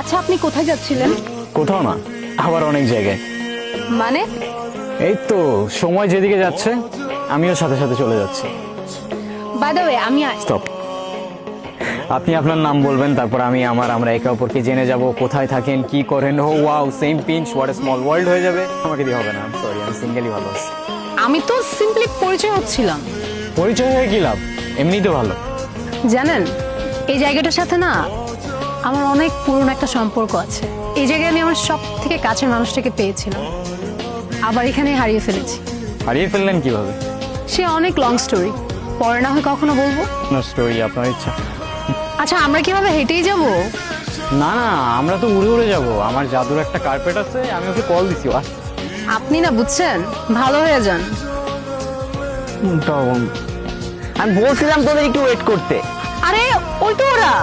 আচ্ছা, আপনি কোথায় যাচ্ছিলেন? কোথাও না, আবার অনেক জায়গায়। মানে? এই তো সময় যেদিকে যাচ্ছে আমিও সাথে সাথে চলে যাচ্ছি। বাই দ্য ওয়ে, আমি স্টপ। আপনি আপনার নাম বলবেন, তারপর আমরা একে অপরকে জেনে যাব, কোথায় থাকেন, কি করেন। Oh wow, same pinch, what a small world হয়ে যাবে। আমাকে দিয়ে হবে না, আই এম সরি, আমি সিঙ্গেলই ভালো আছি। আমি তো সিম্পলি পরিচয় হচ্ছিলাম। পরিচয় হয়ে কি লাভ, এমনিই তো ভালো। জানেন, এই জায়গাটার সাথে না আমার অনেক পুরনো একটা সম্পর্ক আছে। এই জায়গায় আমি আমার সব থেকে কাছের মানুষটাকে পেয়েছিলাম, আবার এখানে হারিয়ে ফেলেছি। হারিয়ে ফেললেন কিভাবে? সে অনেক লং স্টোরি, পরে না হয় কখনো বলবো। আপনার স্টোরি, আপনার ইচ্ছা। আচ্ছা, আমরা কিভাবে হেঁটেই যাব? না না, আমরা তো উড়ে উড়ে যাব। আমার জাদুর একটা কার্পেট আছে, আমি ওকে কল দিছি। আপনি না বুঝছেন, ভালো হয়ে যান। আমি বলছিলাম তোদের একটু ওয়েট করতে। আরে ওই তো ওরা।